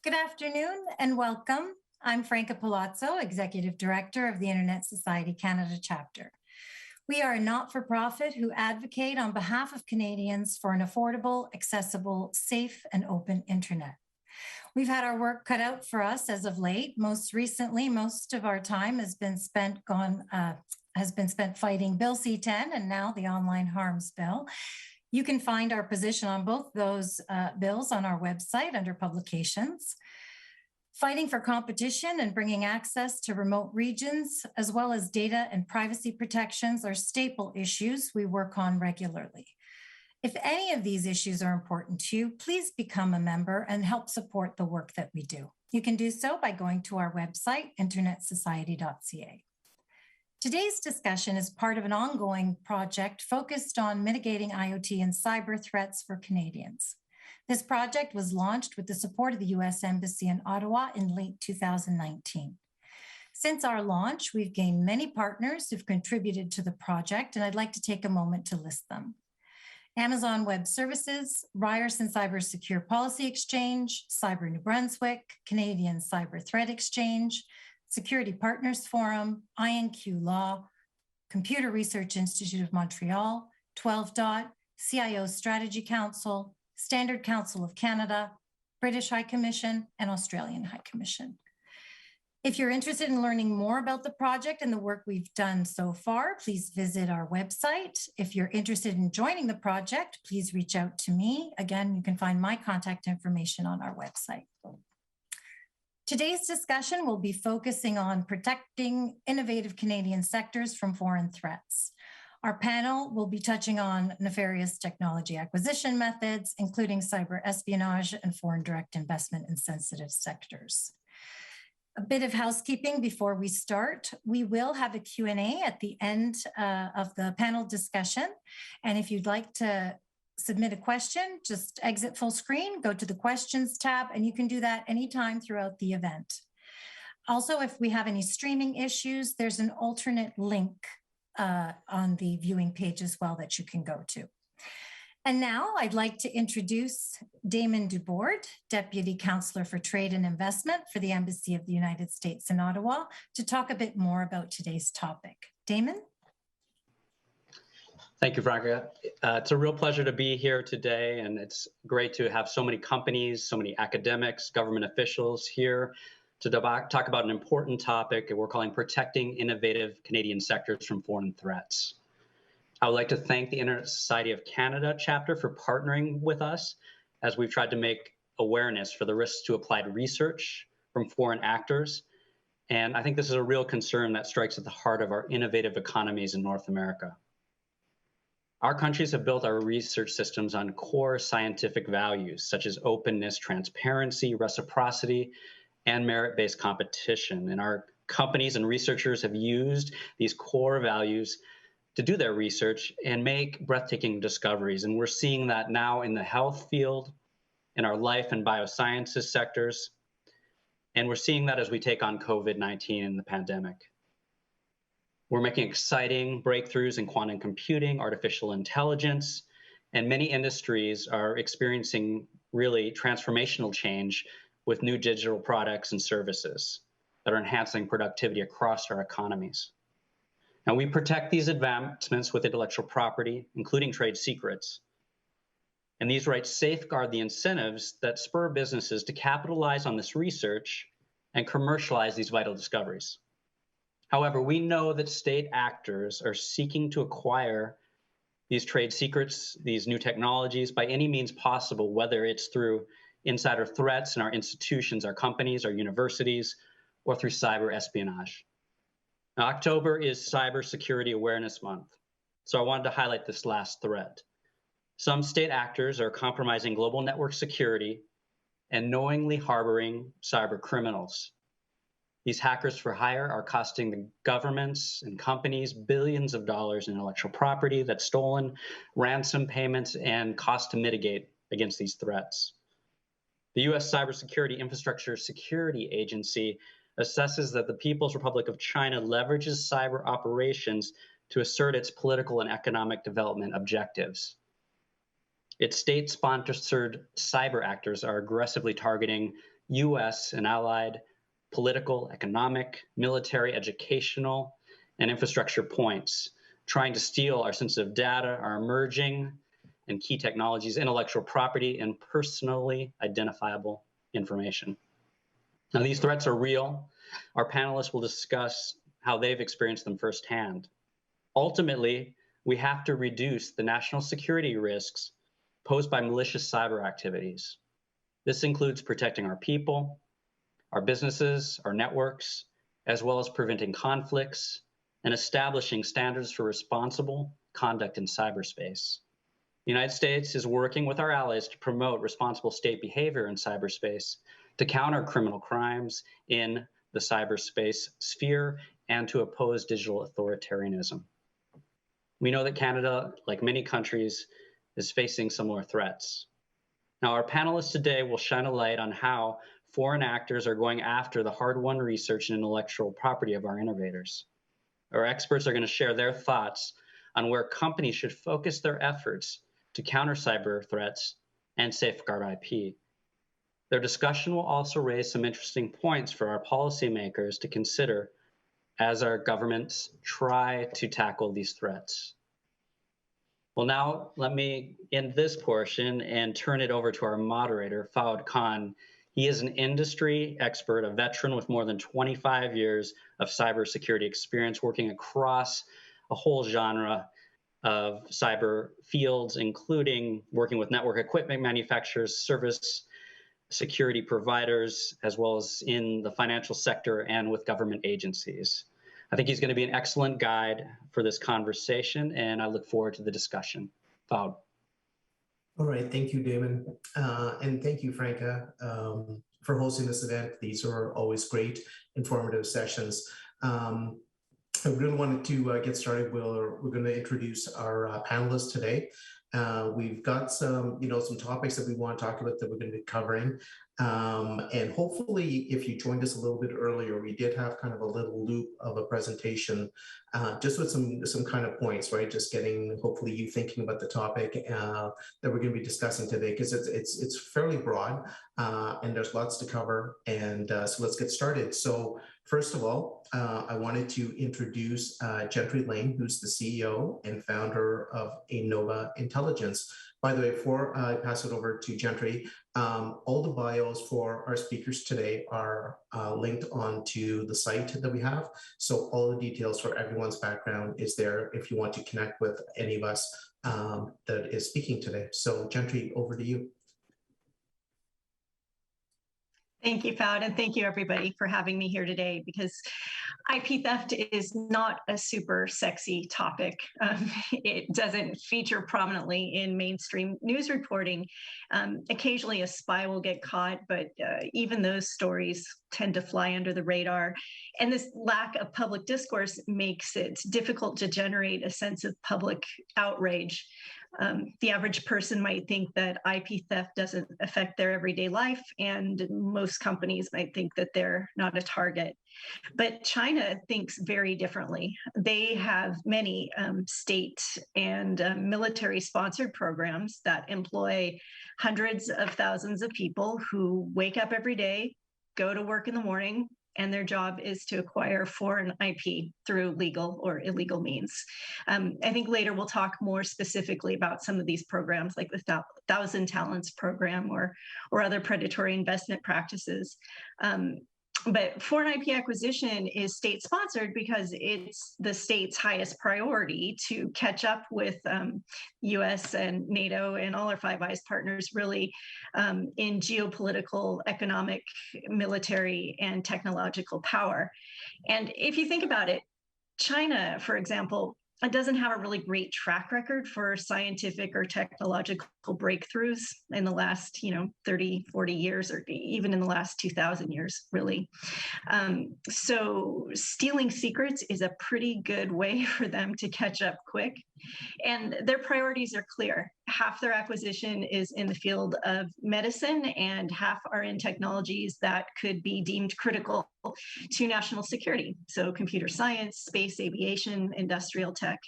Good afternoon and welcome. I'm Franca Palazzo, Executive Director of the Internet Society Canada chapter. We are a not-for-profit who advocate on behalf of Canadians for an affordable, accessible, safe, and open internet. We've had our work cut out for us as of late. Most recently, most of our time has been spent fighting Bill C-10 and now the Online Harms Bill. You can find our position on both those bills on our website under publications. Fighting for competition and bringing access to remote regions, as well as data and privacy protections, are staple issues we work on regularly. If any of these issues are important to you, please become a member and help support the work that we do. You can do so by going to our website, internetsociety.ca. Today's discussion is part of an ongoing project focused on mitigating IoT and cyber threats for Canadians. This project was launched with the support of the U.S. Embassy in Ottawa in late 2019. Since our launch, we've gained many partners who've contributed to the project, and I'd like to take a moment to list them. Amazon Web Services, Ryerson Cybersecurity Policy Exchange, Cyber New Brunswick, Canadian Cyber Threat Exchange, Security Partners Forum, INQ Law, Computer Research Institute of Montreal, 12 Dot, CIO Strategy Council, Standard Council of Canada, British High Commission, and Australian High Commission. If you're interested in learning more about the project and the work we've done so far, please visit our website. If you're interested in joining the project, please reach out to me. Again, you can find my contact information on our website. Today's discussion will be focusing on protecting innovative Canadian sectors from foreign threats. Our panel will be touching on nefarious technology acquisition methods, including cyber espionage and foreign direct investment in sensitive sectors. A bit of housekeeping before we start. We will have a Q&A at the end of the panel discussion. And if you'd like to submit a question, just exit full screen, go to the questions tab, and you can do that anytime throughout the event. Also, if we have any streaming issues, there's an alternate link on the viewing page as well that you can go to. And now I'd like to introduce Damon Dubord, Deputy Counselor for Trade and Investment for the Embassy of the United States in Ottawa, to talk a bit more about today's topic. Damon? Thank you, Franca. It's a real pleasure to be here today, and it's great to have so many companies, so many academics, government officials here to talk about an important topic we're calling protecting innovative Canadian sectors from foreign threats. I would like to thank the Internet Society of Canada chapter for partnering with us as we've tried to make awareness for the risks to applied research from foreign actors. And I think this is a real concern that strikes at the heart of our innovative economies in North America. Our countries have built our research systems on core scientific values, such as openness, transparency, reciprocity, and merit-based competition. And our companies and researchers have used these core values to do their research and make breathtaking discoveries. And we're seeing that now in the health field, in our life and biosciences sectors. And we're seeing that as we take on COVID-19 and the pandemic. We're making exciting breakthroughs in quantum computing, artificial intelligence, and many industries are experiencing really transformational change with new digital products and services that are enhancing productivity across our economies. Now, we protect these advancements with intellectual property, including trade secrets. And these rights safeguard the incentives that spur businesses to capitalize on this research and commercialize these vital discoveries. However, we know that state actors are seeking to acquire these trade secrets, these new technologies, by any means possible, whether it's through insider threats in our institutions, our companies, our universities, or through cyber espionage. Now, October is Cybersecurity Awareness Month, so I wanted to highlight this last threat. Some state actors are compromising global network security and knowingly harboring cyber criminals. These hackers for hire are costing the governments and companies billions of dollars in intellectual property that's stolen, ransom payments, and cost to mitigate against these threats. The U.S. Cybersecurity Infrastructure Security Agency assesses that the People's Republic of China leverages cyber operations to assert its political and economic development objectives. Its state-sponsored cyber actors are aggressively targeting US and allied political, economic, military, educational, and infrastructure points, trying to steal our sensitive data, our emerging and key technologies, intellectual property, and personally identifiable information. Now, these threats are real. Our panelists will discuss how they've experienced them firsthand. Ultimately, we have to reduce the national security risks posed by malicious cyber activities. This includes protecting our people, our businesses, our networks, as well as preventing conflicts and establishing standards for responsible conduct in cyberspace. The United States is working with our allies to promote responsible state behavior in cyberspace, to counter criminal crimes in the cyberspace sphere, and to oppose digital authoritarianism. We know that Canada, like many countries, is facing similar threats. Now, our panelists today will shine a light on how foreign actors are going after the hard-won research and intellectual property of our innovators. Our experts are going to share their thoughts on where companies should focus their efforts to counter cyber threats and safeguard IP. Their discussion will also raise some interesting points for our policymakers to consider as our governments try to tackle these threats. Well, now let me end this portion and turn it over to our moderator, Fawad Khan. He is an industry expert, a veteran with more than 25 years of cybersecurity experience working across a whole genre of cyber fields, including working with network equipment manufacturers, service security providers, as well as in the financial sector and with government agencies. I think he's going to be an excellent guide for this conversation, and I look forward to the discussion. Fawad. All right, thank you, Damon. And thank you, Franca, for hosting this event. These are always great, informative sessions. I really wanted to get started. We're going to introduce our panelists today. We've got some topics that we want to talk about that we're going to be covering. And hopefully, if you joined us a little bit earlier, we did have kind of a little loop of a presentation, just with some kind of points, right? Just getting, hopefully, you thinking about the topic that we're going to be discussing today, because it's fairly broad and there's lots to cover. And so let's get started. So first of all, I wanted to introduce Gentry Lane, who's the CEO and founder of Innova Intelligence. By the way, before I pass it over to Gentry, all the bios for our speakers today are linked onto the site that we have. So all the details for everyone's background is there if you want to connect with any of us that is speaking today. So Gentry, over to you. Thank you, Fawad, and thank you, everybody, for having me here today, because IP theft is not a super sexy topic. It doesn't feature prominently in mainstream news reporting. Occasionally, a spy will get caught, but even those stories tend to fly under the radar. And this lack of public discourse makes it difficult to generate a sense of public outrage. The average person might think that IP theft doesn't affect their everyday life, and most companies might think that they're not a target. But China thinks very differently. They have many state and military-sponsored programs that employ hundreds of thousands of people who wake up every day, go to work in the morning, and their job is to acquire foreign IP through legal or illegal means. I think later we'll talk more specifically about some of these programs, like the Thousand Talents program or other predatory investment practices. But foreign IP acquisition is state-sponsored because it's the state's highest priority to catch up with US and NATO and all our Five Eyes partners, really, in geopolitical, economic, military, and technological power. And if you think about it, China, for example, it doesn't have a really great track record for scientific or technological breakthroughs in the last, 30, 40 years, or even in the last 2,000 years, really. So stealing secrets is a pretty good way for them to catch up quick. And their priorities are clear. Half their acquisition is in the field of medicine, and half are in technologies that could be deemed critical to national security. So computer science, space, aviation, industrial tech.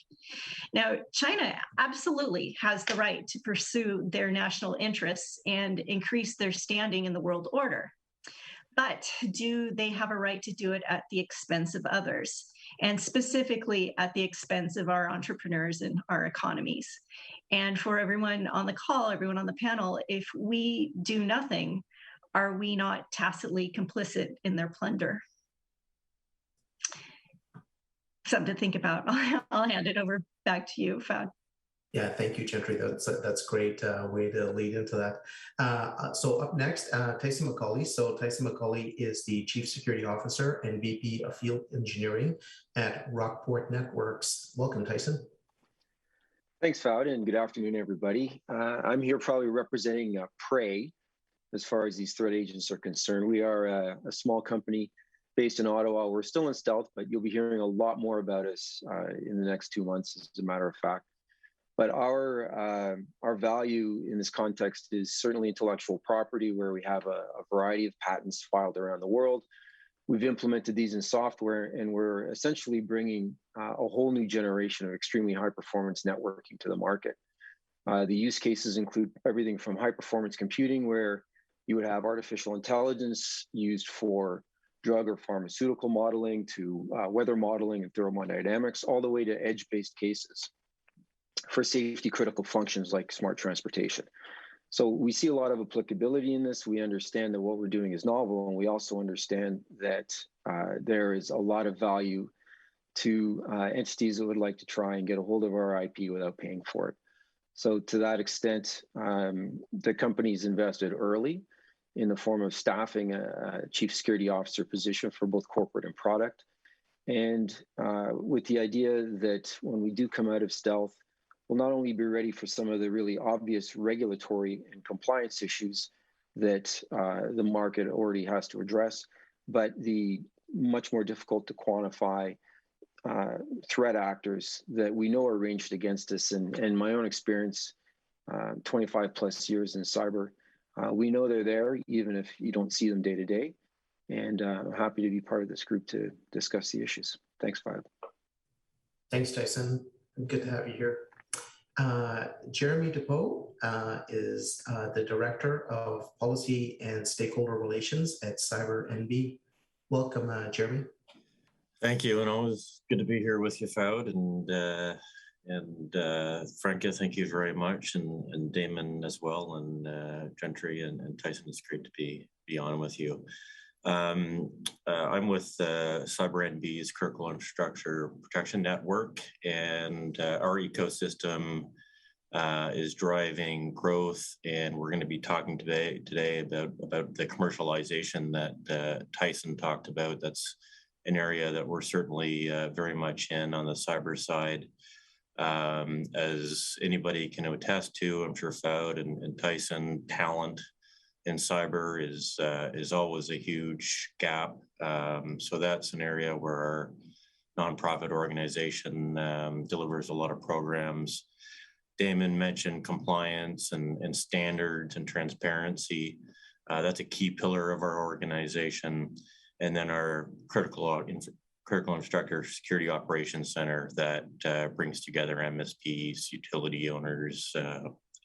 Now, China absolutely has the right to pursue their national interests and increase their standing in the world order. But do they have a right to do it at the expense of others? And specifically at the expense of our entrepreneurs and our economies? And for everyone on the call, everyone on the panel, if we do nothing, are we not tacitly complicit in their plunder? Something to think about. I'll hand it over back to you, Fad. Yeah, thank you, Gentry. That's great way to lead into that. So up next, Tyson McCauley. So Tyson McCauley is the Chief Security Officer and VP of Field Engineering at Rockport Networks. Welcome, Tyson. Thanks, Fad, and good afternoon, everybody. I'm here probably representing Prey as far as these threat agents are concerned. We are a small company based in Ottawa. We're still in stealth, but you'll be hearing a lot more about us in the next 2 months, as a matter of fact. But our value in this context is certainly intellectual property, where we have a variety of patents filed around the world. We've implemented these in software, and we're essentially bringing a whole new generation of extremely high-performance networking to the market. The use cases include everything from high-performance computing, where you would have artificial intelligence used for drug or pharmaceutical modeling, to weather modeling and thermodynamics, all the way to edge-based cases for safety critical functions like smart transportation. So we see a lot of applicability in this. We understand that what we're doing is novel, and we also understand that there is a lot of value to entities that would like to try and get a hold of our IP without paying for it. So to that extent, the company's invested early in the form of staffing a chief security officer position for both corporate and product. And with the idea that when we do come out of stealth, we'll not only be ready for some of the really obvious regulatory and compliance issues that the market already has to address, but the much more difficult to quantify threat actors that we know are ranged against us. And my own experience, 25 plus years in cyber, we know they're there, even if you don't see them day to day. And I'm happy to be part of this group to discuss the issues. Thanks, Fad. Thanks, Tyson. Good to have you here. Jeremy DePoe is the Director of Policy and Stakeholder Relations at CyberNB. Welcome, Jeremy. Thank you, and always good to be here with you, Fad, and Franca, thank you very much, and Damon as well, and Gentry and Tyson. It's great to be on with you. I'm with CyberNB's Critical Infrastructure Protection Network, and our ecosystem is driving growth, and we're going to be talking today about the commercialization that Tyson talked about. That's an area that we're certainly very much in on the cyber side. As anybody can attest to, I'm sure Fad and Tyson, talent in cyber is always a huge gap. So that's an area where our nonprofit organization delivers a lot of programs. Damon mentioned compliance and standards and transparency. That's a key pillar of our organization. And then our critical infrastructure security operations center that brings together MSPs, utility owners,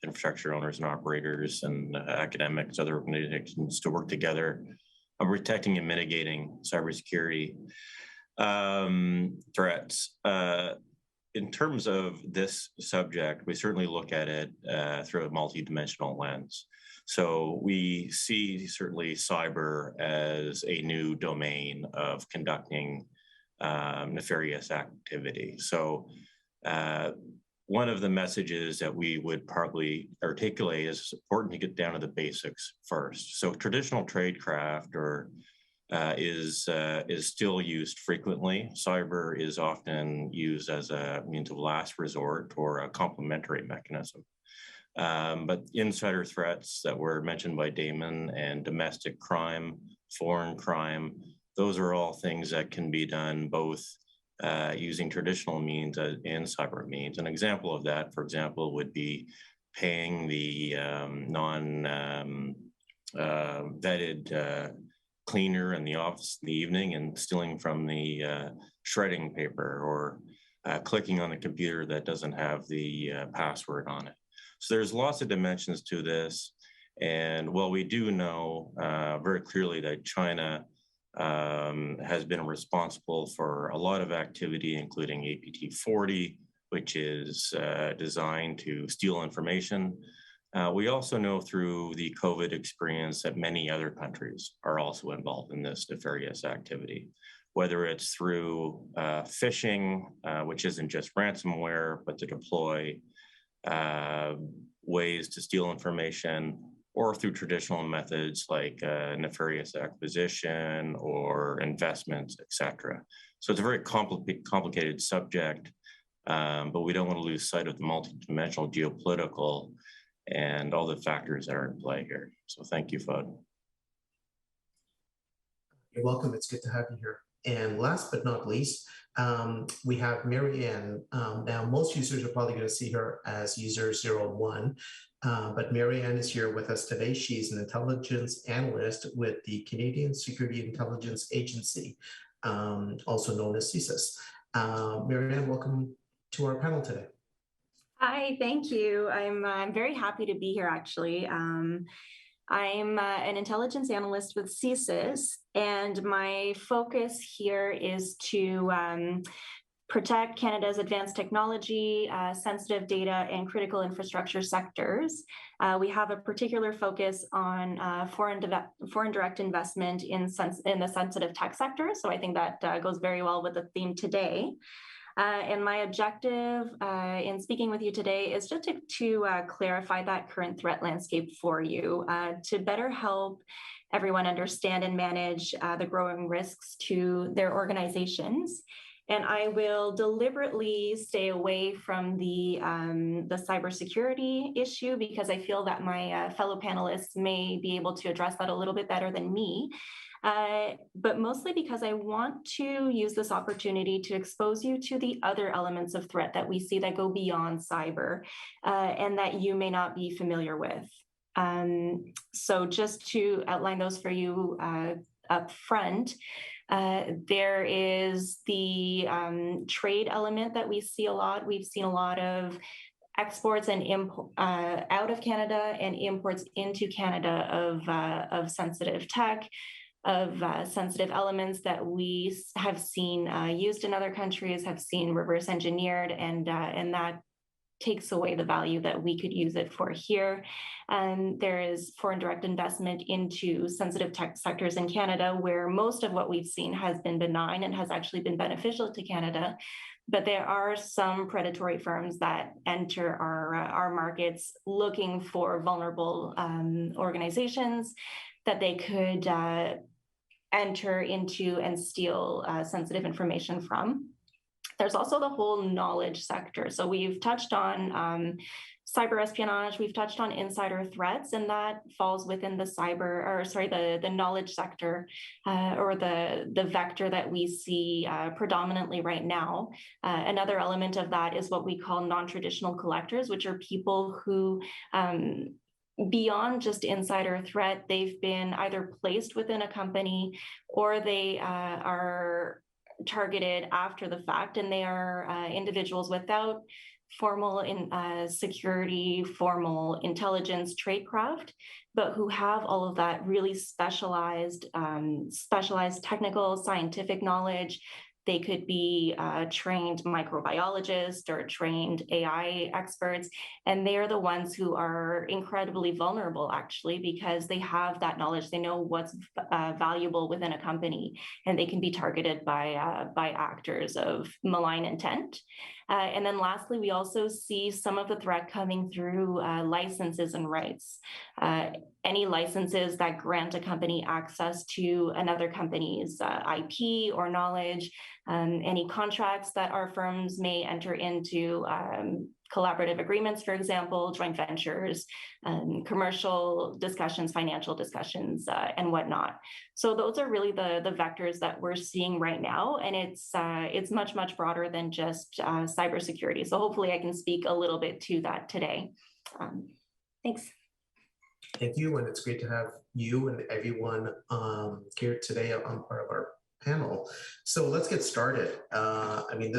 infrastructure owners and operators, and academics, other organizations to work together on protecting and mitigating cybersecurity threats. In terms of this subject, we certainly look at it through a multidimensional lens. So we see certainly cyber as a new domain of conducting nefarious activity. So one of the messages that we would probably articulate is it's important to get down to the basics first. So traditional tradecraft is still used frequently. Cyber is often used as a means of last resort or a complementary mechanism. But insider threats that were mentioned by Damon and domestic crime, foreign crime, those are all things that can be done both using traditional means and cyber means. An example of that, for example, would be paying the non-vetted cleaner in the office in the evening and stealing from the shredding paper, or clicking on a computer that doesn't have the password on it. So there's lots of dimensions to this. And while we do know very clearly that China has been responsible for a lot of activity, including APT-40, which is designed to steal information. We also know through the COVID experience that many other countries are also involved in this nefarious activity, whether it's through phishing, which isn't just ransomware, but to deploy ways to steal information, or through traditional methods like nefarious acquisition or investments, et cetera. So it's a very complicated subject, but we don't want to lose sight of the multidimensional geopolitical and all the factors that are in play here. So thank you, Fuad. You're welcome. It's good to have you here. And last but not least, we have Mary Ann. Now, most users are probably going to see her as user 01, but Mary Ann is here with us today. She's an intelligence analyst with the Canadian Security Intelligence Agency, also known as CSIS. Mary Ann, welcome to our panel today. Hi, thank you. I'm very happy to be here, actually. I'm an intelligence analyst with CSIS, and my focus here is to protect Canada's advanced technology, sensitive data, and critical infrastructure sectors. We have a particular focus on foreign direct investment in the sensitive tech sector, so I think that goes very well with the theme today. And my objective in speaking with you today is just to clarify that current threat landscape for you, to better help everyone understand and manage the growing risks to their organizations. And I will deliberately stay away from the cybersecurity issue, because I feel that my fellow panelists may be able to address that a little bit better than me. But mostly because I want to use this opportunity to expose you to the other elements of threat that we see that go beyond cyber, and that you may not be familiar with. So just to outline those for you up front, there is the trade element that we see a lot. We've seen a lot of exports and out of Canada and imports into Canada of sensitive tech, of sensitive elements that we have seen used in other countries, have seen reverse engineered, and that takes away the value that we could use it for here. And there is foreign direct investment into sensitive tech sectors in Canada, where most of what we've seen has been benign and has actually been beneficial to Canada. But there are some predatory firms that enter our markets looking for vulnerable organizations that they could enter into and steal sensitive information from. There's also the whole knowledge sector. So we've touched on cyber espionage, we've touched on insider threats, and that falls within the the knowledge sector, or the vector that we see predominantly right now. Another element of that is what we call non-traditional collectors, which are people who beyond just insider threat, they've been either placed within a company, or they are targeted after the fact, and they are individuals without formal security, formal intelligence tradecraft, but who have all of that really specialized technical scientific knowledge. They could be trained microbiologists or trained AI experts, and they are the ones who are incredibly vulnerable, actually, because they have that knowledge. They know what's valuable within a company, and they can be targeted by actors of malign intent. And then lastly, we also see some of the threat coming through licenses and rights. Any licenses that grant a company access to another company's IP or knowledge, any contracts that our firms may enter into, collaborative agreements, for example, joint ventures, commercial discussions, financial discussions, and whatnot. So those are really the vectors that we're seeing right now, and it's much, much broader than just cybersecurity. So hopefully I can speak a little bit to that today. Thanks. Thank you, and it's great to have you and everyone here today on part of our panel. So let's get started. I mean,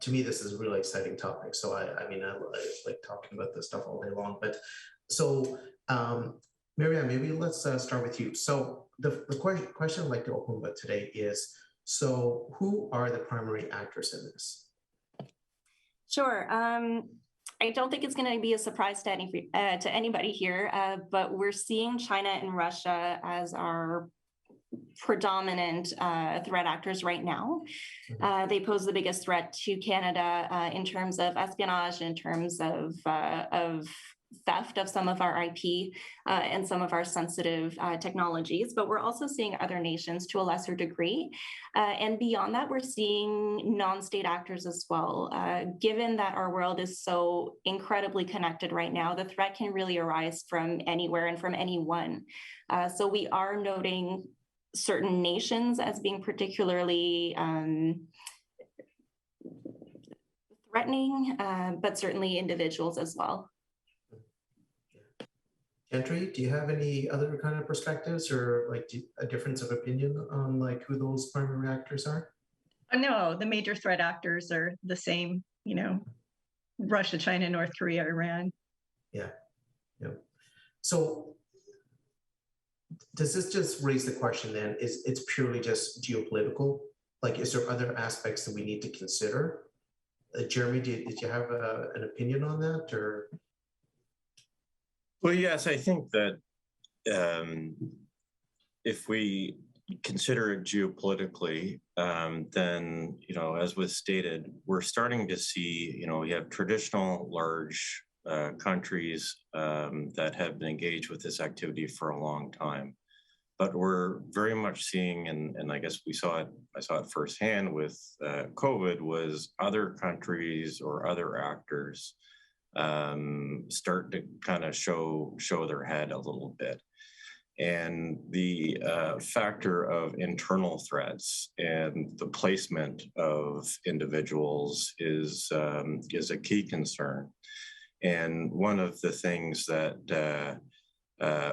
to me, this is a really exciting topic. So I like talking about this stuff all day long. But so Marianne, maybe let's start with you. So the question I'd like to open with today is, so who are the primary actors in this? Sure. I don't think it's going to be a surprise to anybody here, but we're seeing China and Russia as our predominant threat actors right now. They pose the biggest threat to Canada in terms of espionage, in terms of theft of some of our IP and some of our sensitive technologies, but we're also seeing other nations to a lesser degree. And beyond that, we're seeing non-state actors as well. Given that our world is so incredibly connected right now, the threat can really arise from anywhere and from anyone. So we are noting certain nations as being particularly threatening, but certainly individuals as well. Gentry, do you have any other kind of perspectives or like a difference of opinion on like who those primary actors are? No, the major threat actors are the same, Russia, China, North Korea, Iran. Yeah. So does this just raise the question then, it's purely just geopolitical? Like, is there other aspects that we need to consider? Jeremy, did you have an opinion on that or? Well, yes, I think that if we consider it geopolitically, then, as was stated, we're starting to see, we have traditional large countries that have been engaged with this activity for a long time. But we're very much seeing, and I guess I saw it firsthand with COVID, was other countries or other actors start to kind of show their head a little bit. And the factor of internal threats and the placement of individuals is a key concern. And one of the things that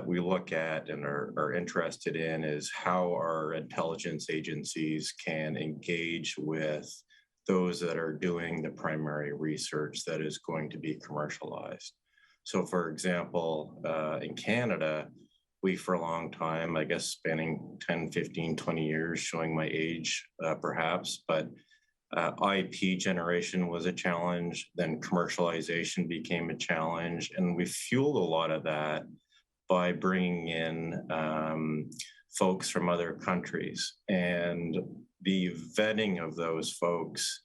we look at and are interested in is how our intelligence agencies can engage with those that are doing the primary research that is going to be commercialized. So for example, in Canada, we for a long time, I guess spanning 10, 15, 20 years, showing my age perhaps, but IP generation was a challenge, then commercialization became a challenge, and we fueled a lot of that by bringing in folks from other countries. And the vetting of those folks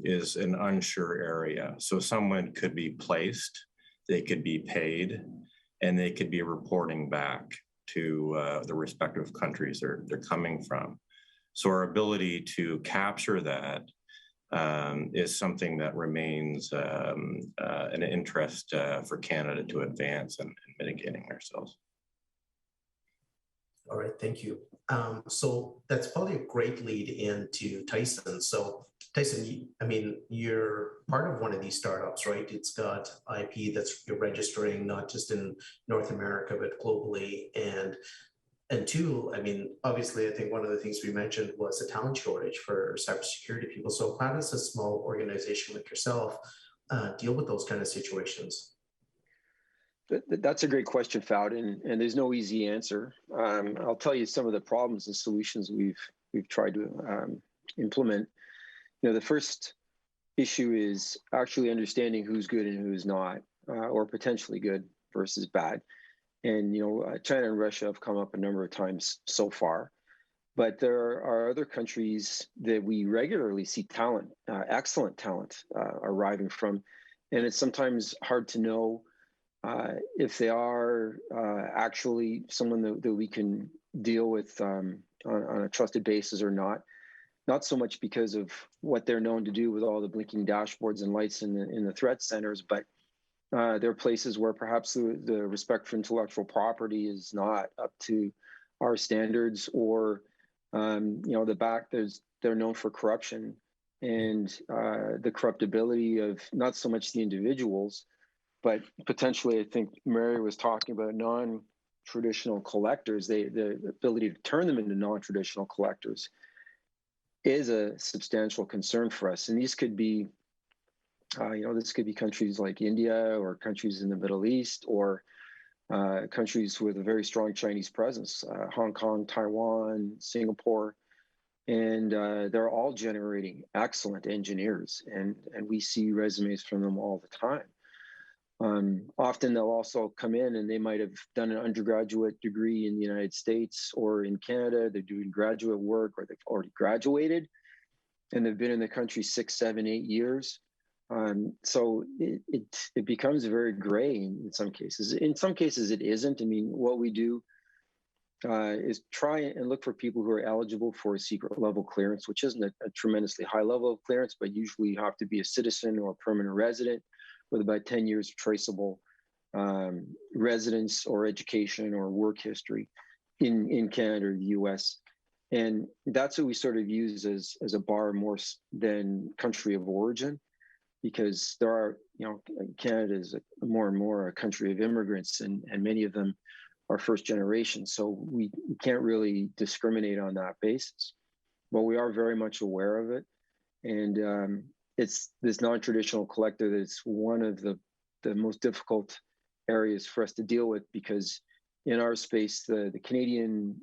is an unsure area. So someone could be placed, they could be paid, and they could be reporting back to the respective countries they're coming from. So our ability to capture that is something that remains an interest for Canada to advance in mitigating ourselves. All right, thank you. So that's probably a great lead into Tyson. So Tyson, you're part of one of these startups, right? It's got IP that's you're registering not just in North America, but globally. And two, obviously, I think one of the things we mentioned was the talent shortage for cybersecurity people. So how does a small organization like yourself deal with those kind of situations? That's a great question, Fowden, and there's no easy answer. I'll tell you some of the problems and solutions we've tried to implement. The first issue is actually understanding who's good and who's not, or potentially good versus bad. And China and Russia have come up a number of times so far, but there are other countries that we regularly see talent, excellent talent, arriving from, and it's sometimes hard to know if they are actually someone that we can deal with on a trusted basis or not. Not so much because of what they're known to do with all the blinking dashboards and lights in the threat centers, but there are places where perhaps the respect for intellectual property is not up to our standards, or they're known for corruption and the corruptibility of not so much the individuals, but potentially, I think Mary was talking about non-traditional collectors. The ability to turn them into non-traditional collectors is a substantial concern for us. And these could be, this could be countries like India or countries in the Middle East, or countries with a very strong Chinese presence, Hong Kong, Taiwan, Singapore, and they're all generating excellent engineers, and we see resumes from them all the time. Often they'll also come in and they might have done an undergraduate degree in the United States or in Canada. They're doing graduate work, or they've already graduated and they've been in the country 6, 7, 8 years. So it becomes very gray in some cases. In some cases, it isn't. I mean, what we do is try and look for people who are eligible for a secret level clearance, which isn't a tremendously high level of clearance, but usually you have to be a citizen or a permanent resident with about 10 years of traceable residence or education or work history in Canada or the US. And that's what we sort of use as a bar more than country of origin, because there are, Canada is more and more a country of immigrants, and many of them are first generation. So we can't really discriminate on that basis, but we are very much aware of it. And it's this non-traditional collector that's one of the most difficult areas for us to deal with, because in our space, the Canadian,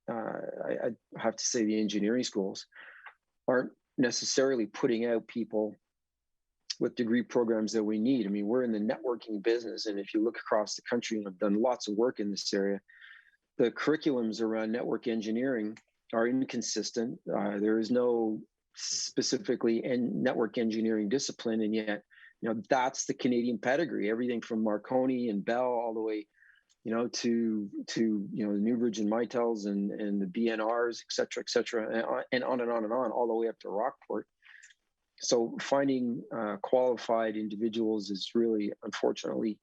I have to say the engineering schools aren't necessarily putting out people with degree programs that we need. I mean, we're in the networking business, and if you look across the country, and I've done lots of work in this area, the curriculums around network engineering are inconsistent. There is no specifically network engineering discipline, and yet, that's the Canadian pedigree. Everything from Marconi and Bell all the way, to the Newbridge and Mitels and the BNRs, et cetera, and on and on and on, all the way up to Rockport. So finding qualified individuals is really, unfortunately,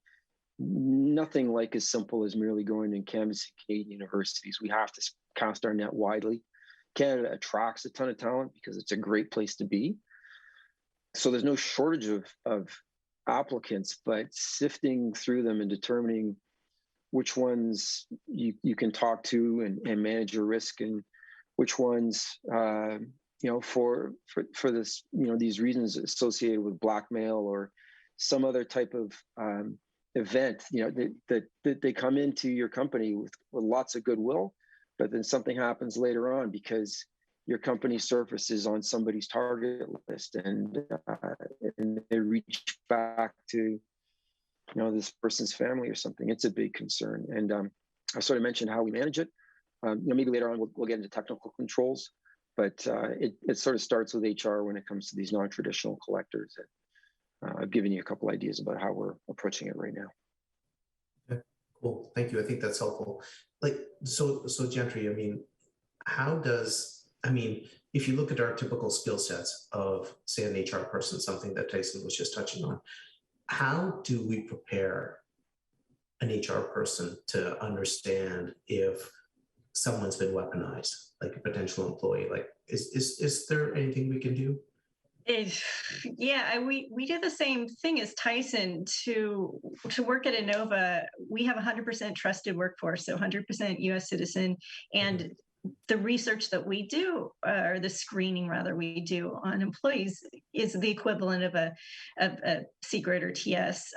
nothing like as simple as merely going and canvassing Canadian universities. We have to cast our net widely. Canada attracts a ton of talent because it's a great place to be. So there's no shortage of applicants, but sifting through them and determining which ones you can talk to and manage your risk, and which ones for this, these reasons associated with blackmail or some other type of event, that they come into your company with lots of goodwill, but then something happens later on because your company surfaces on somebody's target list, and they reach back to this person's family or something. It's a big concern, and I sort of mentioned how we manage it. Maybe later on we'll get into technical controls. But it sort of starts with HR when it comes to these non-traditional collectors. I've given you a couple ideas about how we're approaching it right now. Okay, cool. Thank you. I think that's helpful. So Gentry, if you look at our typical skill sets of, say, an HR person, something that Tyson was just touching on, how do we prepare an HR person to understand if someone's been weaponized, like a potential employee? Like, is there anything we can do? We do the same thing as Tyson. To work at Innova, we have 100% trusted workforce, so 100% U.S. citizen, and the research that we do, or the screening rather we do on employees, is the equivalent of a secret or TS,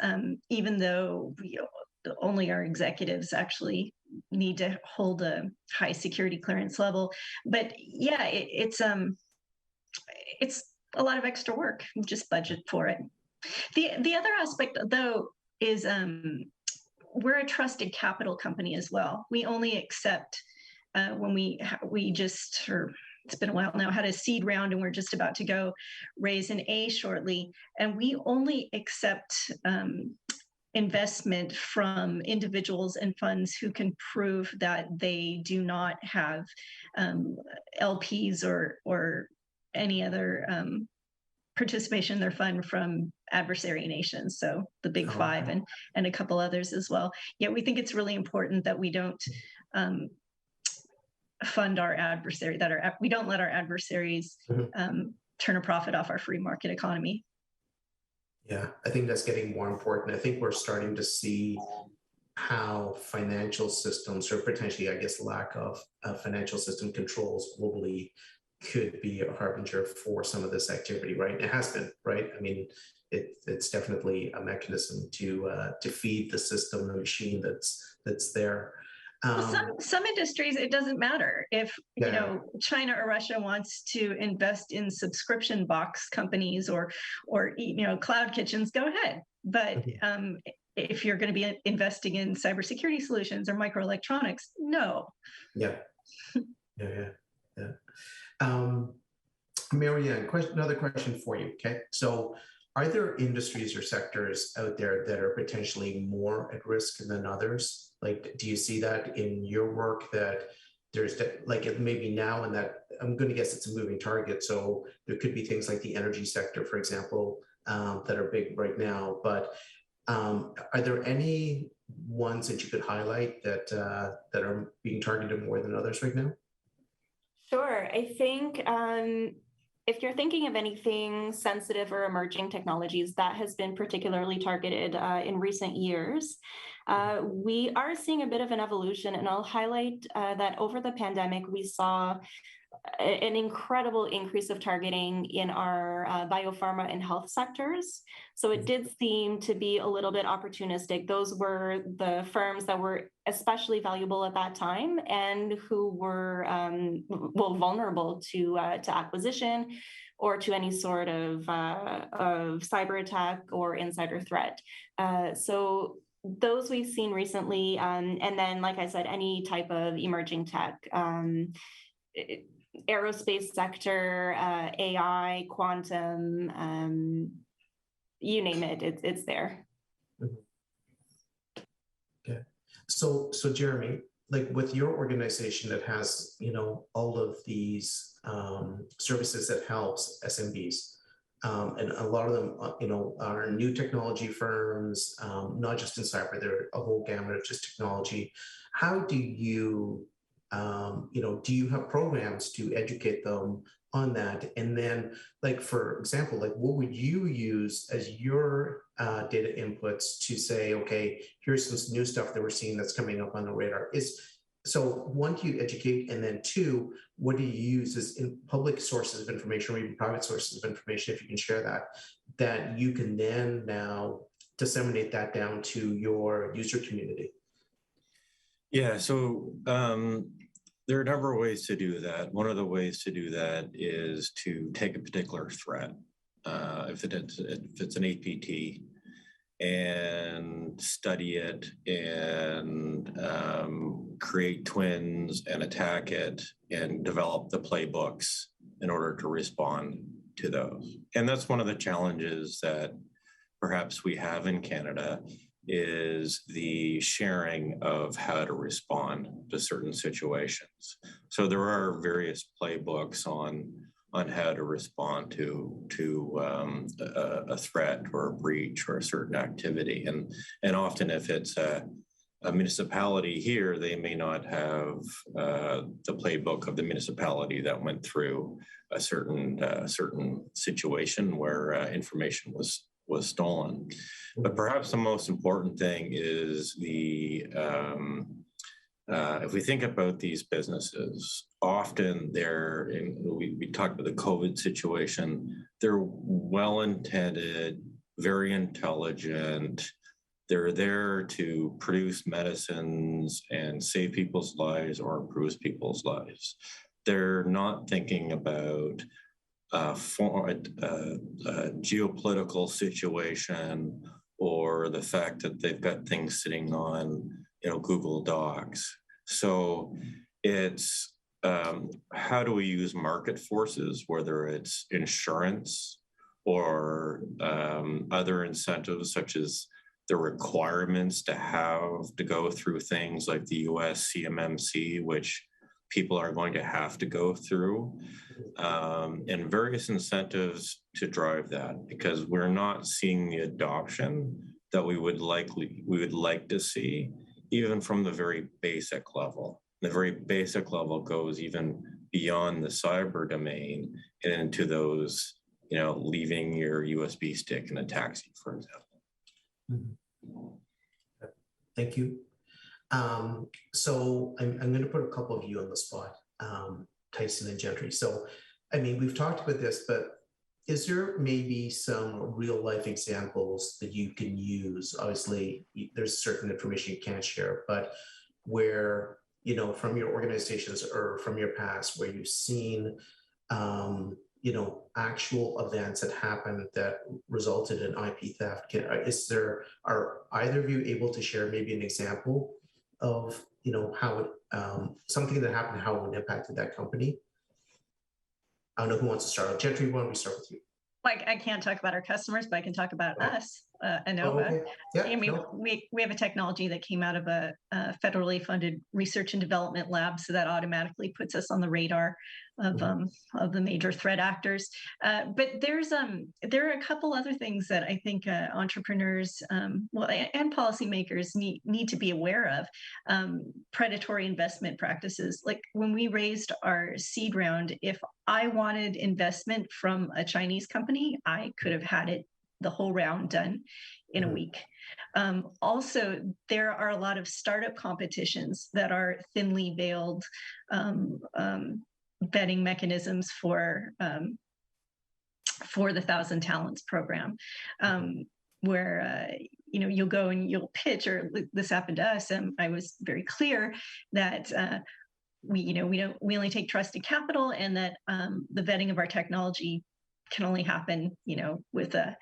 even though only our executives actually need to hold a high security clearance level. But yeah, it's a lot of extra work. Just budget for it. The other aspect, though, is we're a trusted capital company as well. We only accept when we just, or it's been a while now, had a seed round, and we're just about to go raise an A shortly, and we only accept investment from individuals and funds who can prove that they do not have LPs or any other participation in their fund from adversary nations. So the Big Five and a couple others as well. Yeah, we think it's really important that we don't fund our adversary, we don't let our adversaries turn a profit off our free market economy. Yeah, I think that's getting more important. I think we're starting to see how financial systems, or potentially, I guess, lack of financial system controls globally, could be a harbinger for some of this activity, right? It has been, right? I mean, it's definitely a mechanism to feed the system, the machine that's there. Well, some industries, it doesn't matter if Yeah. China or Russia wants to invest in subscription box companies or cloud kitchens. Go ahead, but if you're going to be investing in cybersecurity solutions or microelectronics, no. Yeah. Yeah. Marianne, another question for you. Okay, so are there industries or sectors out there that are potentially more at risk than others? Like, do you see that in your work that there's like maybe now and that I'm going to guess it's a moving target. So there could be things like the energy sector, for example, that are big right now. But are there any ones that you could highlight that that are being targeted more than others right now? Sure. I think if you're thinking of anything sensitive or emerging technologies, that has been particularly targeted in recent years. We are seeing a bit of an evolution, and I'll highlight that over the pandemic, we saw an incredible increase of targeting in our biopharma and health sectors. So it did seem to be a little bit opportunistic. Those were the firms that were especially valuable at that time and who were vulnerable to acquisition or to any sort of cyber attack or insider threat. So those we've seen recently, and then, like I said, any type of emerging tech. Aerospace sector, AI, quantum, you name it, it's there. Okay, so Jeremy, like with your organization that has all of these services that helps SMBs, and a lot of them are new technology firms, not just in cyber, they're a whole gamut of just technology. How do you do you have programs to educate them on that? And then, like, for example, like what would you use as your data inputs to say, okay, here's some new stuff that we're seeing that's coming up on the radar? So one, do you educate? And then two, what do you use as in public sources of information or even private sources of information, if you can share that you can then now disseminate that down to your user community? Yeah, so there are a number of ways to do that. One of the ways to do that is to take a particular threat, if it's an APT, and study it and create twins and attack it and develop the playbooks in order to respond to those. And that's one of the challenges that perhaps we have in Canada, is the sharing of how to respond to certain situations. So there are various playbooks on how to respond to a threat or a breach or a certain activity. And often if it's a municipality here, they may not have the playbook of the municipality that went through a certain situation where information was stolen. But perhaps the most important thing is if we think about these businesses, often we talked about the COVID situation, they're well-intended, very intelligent. They're there to produce medicines and save people's lives or improve people's lives. They're not thinking about a geopolitical situation or the fact that they've got things sitting on Google Docs. So it's how do we use market forces, whether it's insurance or other incentives such as the requirements to go through things like the US CMMC, which people are going to have to go through, and various incentives to drive that, because we're not seeing the adoption that we would like to see, even from the very basic level. The very basic level goes even beyond the cyber domain and into those, leaving your USB stick in a taxi, for example. Mm-hmm. Thank you. So I'm going to put a couple of you on the spot, Tyson and Gentry. So, I mean, we've talked about this, but Is there maybe some real life examples that you can use? Obviously, there's certain information you can't share, but where, from your organizations or from your past, where you've seen, actual events that happened that resulted in IP theft? Are either of you able to share maybe an example of, how it, something that happened, how it impacted that company? I don't know who wants to start. Gentry, why don't we start with you? Like, I can't talk about our customers, but I can talk about us, Innova. Okay. Yeah, I mean, we have a technology that came out of a federally funded research and development lab, so that automatically puts us on the radar of the major threat actors. But there are a couple other things that I think entrepreneurs, and policymakers need to be aware of. Predatory investment practices. Like when we raised our seed round, if I wanted investment from a Chinese company, I could have had it the whole round done in a week. Also, there are a lot of startup competitions that are thinly veiled vetting mechanisms for the 1,000 Talents program, where you'll go and you'll pitch, or this happened to us, and I was very clear that we only take trusted capital, and that the vetting of our technology can only happen with an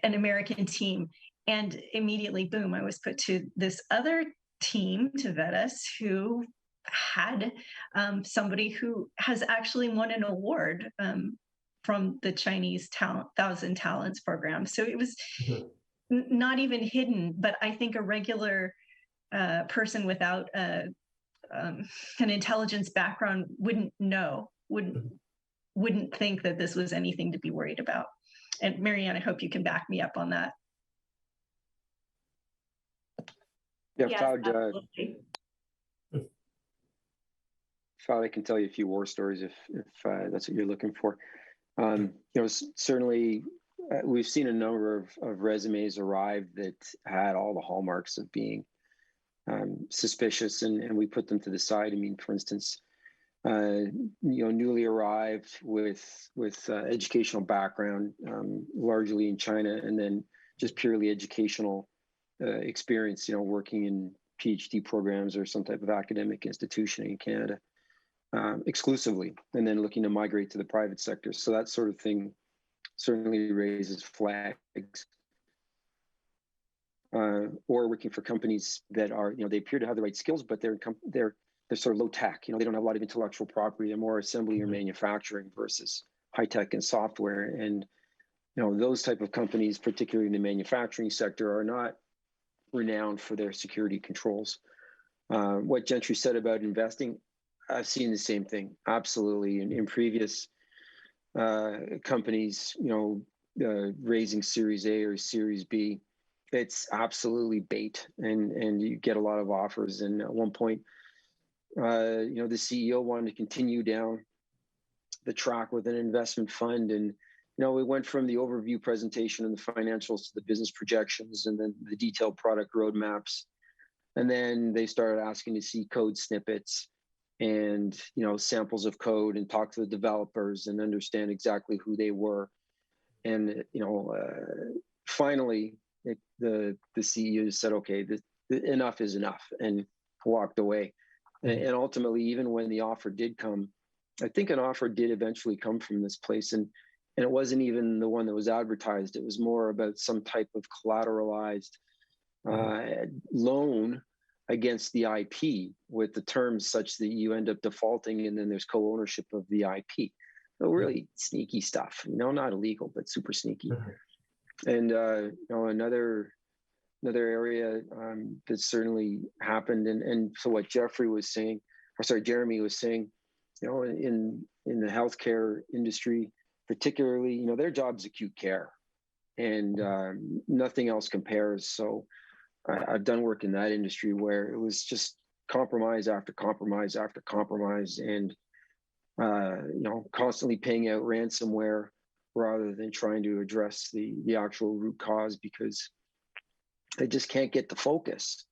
American team. And immediately, boom, I was put to this other team to vet us, who had somebody who has actually won an award from the Chinese 1,000 Talents program. So it was not even hidden, but I think a regular person without an intelligence background wouldn't think that this was anything to be worried about. And Marianne, I hope you can back me up on that. Yeah, yes, absolutely. Fowd, I can tell you a few war stories if that's what you're looking for. Certainly we've seen a number of resumes arrive that had all the hallmarks of being suspicious, and we put them to the side. I mean, for instance, newly arrived with educational background, largely in China, and then just purely educational experience, working in PhD programs or some type of academic institution in Canada exclusively, and then looking to migrate to the private sector. So that sort of thing certainly raises flags. Or working for companies that are, they appear to have the right skills, but they're sort of low tech. They don't have a lot of intellectual property. They're more assembly or manufacturing versus high tech and software. And those type of companies, particularly in the manufacturing sector, are not renowned for their security controls. What Gentry said about investing, I've seen the same thing. Absolutely, in previous companies, raising Series A or Series B, it's absolutely bait, and you get a lot of offers. And at one point, the CEO wanted to continue down the track with an investment fund, and we went from the overview presentation and the financials to the business projections, and then the detailed product roadmaps, and then they started asking to see code snippets and samples of code, and talk to the developers and understand exactly who they were. And finally, the CEO said, "Okay, enough is enough," and walked away. And ultimately, even when the offer did come, I think an offer did eventually come from this place, and it wasn't even the one that was advertised. It was more about some type of collateralized loan against the IP, with the terms such that you end up defaulting, and then there's co-ownership of the IP. So really sneaky stuff, not illegal, but super sneaky. And another area that certainly happened, and so what Jeremy was saying, in the healthcare industry, particularly, their job's acute care, and nothing else compares. So I've done work in that industry where it was just compromise after compromise after compromise, and constantly paying out ransomware rather than trying to address the actual root cause, because they just can't get the focus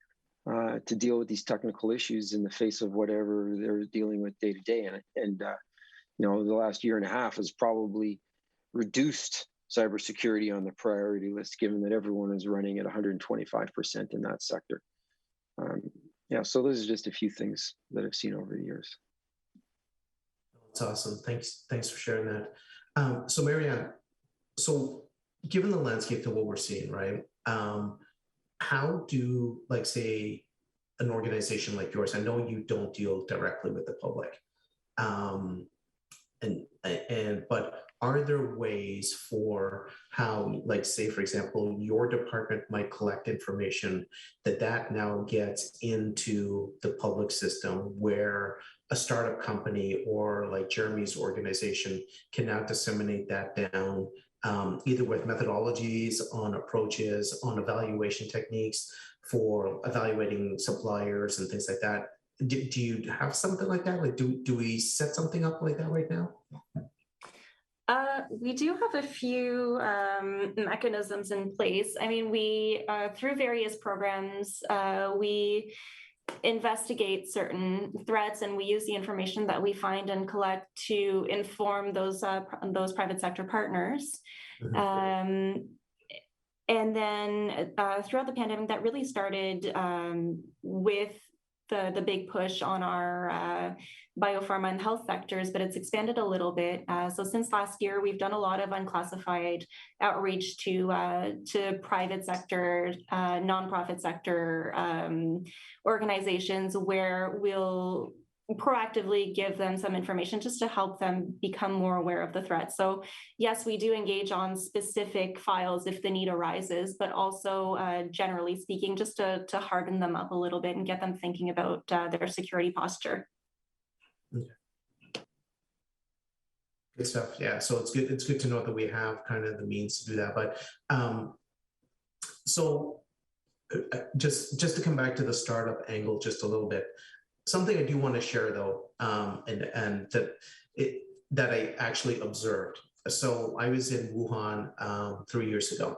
to deal with these technical issues in the face of whatever they're dealing with day to day. And the last year and a half has probably reduced cybersecurity on the priority list, given that everyone is running at 125% in that sector. Yeah, so those are just a few things that I've seen over the years. That's awesome. Thanks for sharing that. So Marianne, so given the landscape to what we're seeing, right? How do, like, say, an organization like yours, I know you don't deal directly with the public, but are there ways for how, like, say, for example, your department might collect information that now gets into the public system, where a startup company or like Jeremy's organization can now disseminate that down, either with methodologies, on approaches, on evaluation techniques for evaluating suppliers and things like that? Do you have something like that? Like, do we set something up like that right now? We do have a few mechanisms in place. I mean, we, through various programs, we investigate certain threats, and we use the information that we find and collect to inform those private sector partners. And then throughout the pandemic, that really started with the big push on our biopharma and health sectors, but it's expanded a little bit. So since last year, we've done a lot of unclassified outreach to private sector, nonprofit sector organizations, where we'll proactively give them some information just to help them become more aware of the threat. So yes, we do engage on specific files if the need arises, but also generally speaking, just to harden them up a little bit and get them thinking about their security posture. Okay. Good stuff. Yeah, so it's good to know that we have kind of the means to do that. But so just to come back to the startup angle just a little bit, something I do want to share though, and that I actually observed. So I was in Wuhan 3 years ago,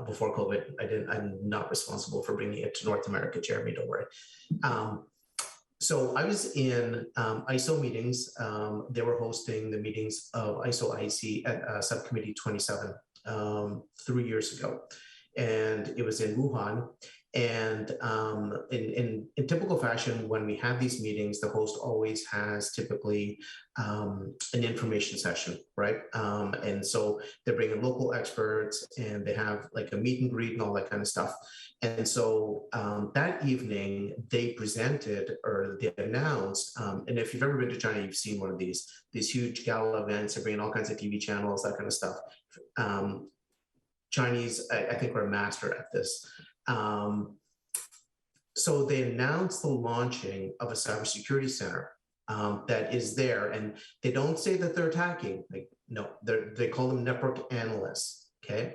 before COVID. I'm not responsible for bringing it to North America, Jeremy, don't worry. So I was in ISO meetings. They were hosting the meetings of ISO-IC at Subcommittee 27 3 years ago. And it was in Wuhan. And in typical fashion, when we have these meetings, the host always has typically an information session, right? And so they bring in local experts, and they have like a meet and greet and all that kind of stuff. And so that evening, they presented, or they announced, and if you've ever been to China, you've seen one of these huge gala events. They're bringing all kinds of TV channels, that kind of stuff. Chinese, I think, are a master at this. So they announced the launching of a cybersecurity center that is there, and they don't say that they're attacking. Like, no, they call them network analysts. Okay,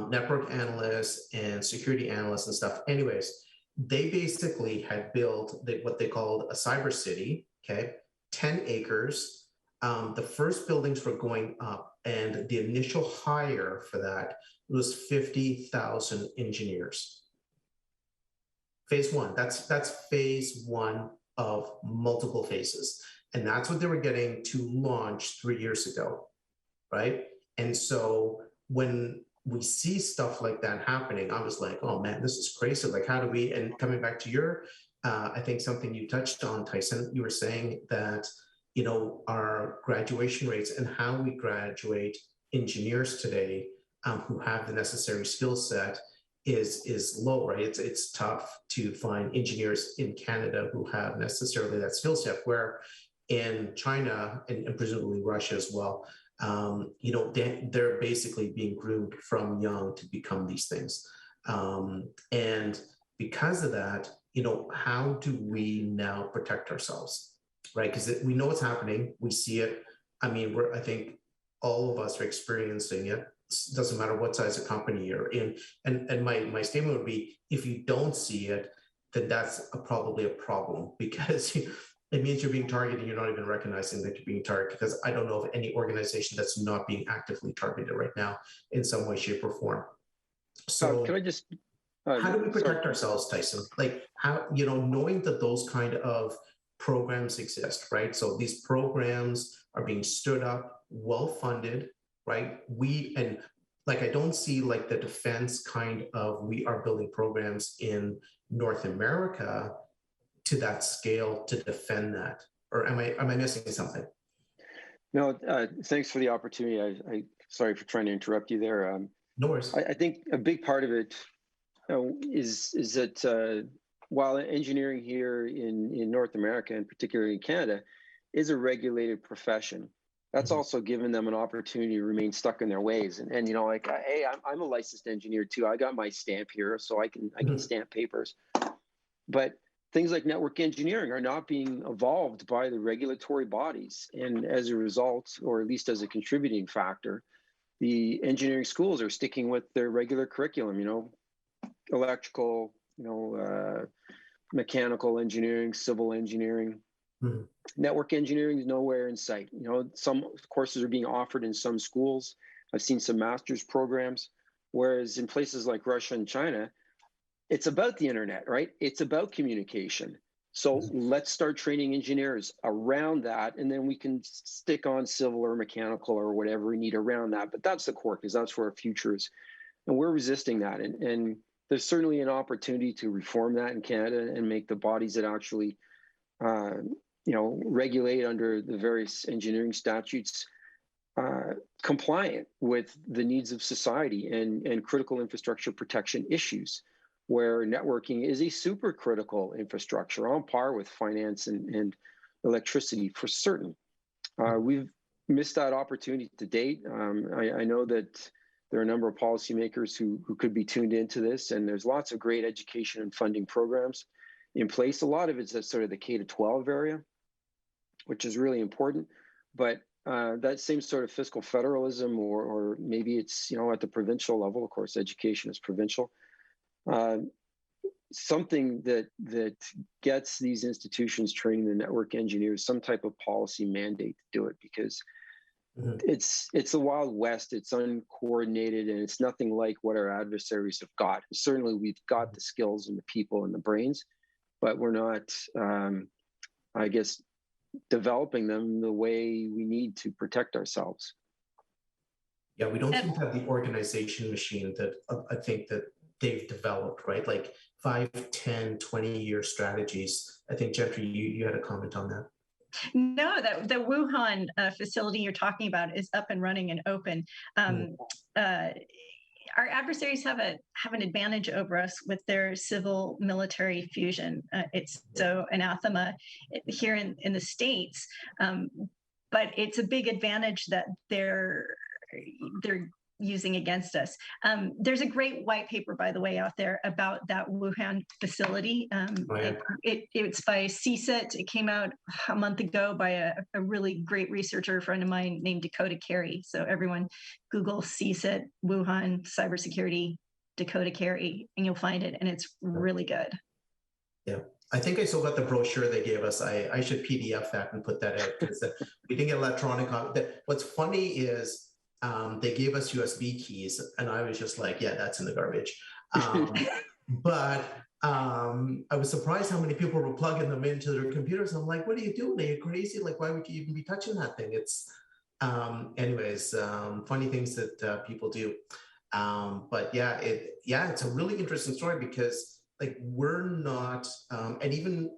network analysts and security analysts and stuff. Anyways, they basically had built what they called a cyber city. Okay, 10 acres. The first buildings were going up, and the initial hire for that was 50,000 engineers. Phase one, that's phase one of multiple phases. And that's what they were getting to launch 3 years ago, right? And so when we see stuff like that happening, I was like, oh man, this is crazy. Like, how do we, and coming back to your, I think something you touched on, Tyson, you were saying that, you know, our graduation rates and how we graduate engineers today who have the necessary skill set is low, right? It's tough to find engineers in Canada who have necessarily that skill set, where in China and presumably Russia as well, you know, they're basically being groomed from young to become these things. And because of that, you know, how do we now protect ourselves, right? Because we know what's happening, we see it. I mean, I think all of us are experiencing it. Doesn't matter what size of company you're in. And my statement would be, if you don't see it, then that's probably a problem, because it means you're being targeted and you're not even recognizing that you're being targeted, because I don't know of any organization that's not being actively targeted right now in some way, shape, or form. So can I just... how do we protect ourselves, Tyson? Like, how, you know, knowing that those kind of programs exist, right? So these programs are being stood up, well-funded, right? I don't see like the defense kind of, we are building programs in North America to that scale to defend that. Or am I missing something? No, thanks for the opportunity. I sorry for trying to interrupt you there. No worries. I think a big part of it is that while engineering here in North America, and particularly in Canada, is a regulated profession, that's also given them an opportunity to remain stuck in their ways. And you know, like, hey, I'm a licensed engineer too. I got my stamp here, so I can stamp papers. But things like network engineering are not being evolved by the regulatory bodies, and as a result, or at least as a contributing factor, the engineering schools are sticking with their regular curriculum. You know, electrical, you know, mechanical engineering, civil engineering. Network engineering is nowhere in sight. You know, some courses are being offered in some schools. I've seen some master's programs, whereas in places like Russia and China, it's about the internet, right? It's about communication. So let's start training engineers around that, and then we can stick on civil or mechanical or whatever we need around that. But that's the core, because that's where our future is. And we're resisting that. And there's certainly an opportunity to reform that in Canada and make the bodies that actually you know, regulate under the various engineering statutes compliant with the needs of society and critical infrastructure protection issues, where networking is a super critical infrastructure on par with finance and electricity for certain. We've missed that opportunity to date. I know that there are a number of policymakers who could be tuned into this, and there's lots of great education and funding programs in place. A lot of it's at sort of the K to 12 area, which is really important. But that same sort of fiscal federalism, or maybe it's, you know, at the provincial level, of course, education is provincial, something that gets these institutions training the network engineers, some type of policy mandate to do it, because it's the Wild West, it's uncoordinated, and it's nothing like what our adversaries have got. Certainly we've got the skills and the people and the brains, but we're not, I guess, developing them the way we need to protect ourselves. Yeah, we don't seem to have the organization machine that I think that they've developed, right? Like 5, 10, 20-year strategies. I think, Gentry, you had a comment on that. No, the Wuhan facility you're talking about is up and running and open. Our adversaries have an advantage over us with their civil military fusion. It's so anathema here in the States, but it's a big advantage that they're using against us. There's a great white paper, by the way, out there about that Wuhan facility. It's by CSIT. It came out a month ago by a really great researcher friend of mine named Dakota Carey. So everyone Google CSIT, Wuhan, cybersecurity, Dakota Carey, and you'll find it. And it's really good. Yeah. I think I still got the brochure they gave us. I should PDF that and put that out, because we didn't get electronic. What's funny is, they gave us USB keys, and I was just like, yeah, that's in the garbage. But I was surprised how many people were plugging them into their computers. I'm like, what are you doing? Are you crazy? Like, why would you even be touching that thing? It's, anyways, funny things that people do. But yeah, it's a really interesting story, because like we're not, and even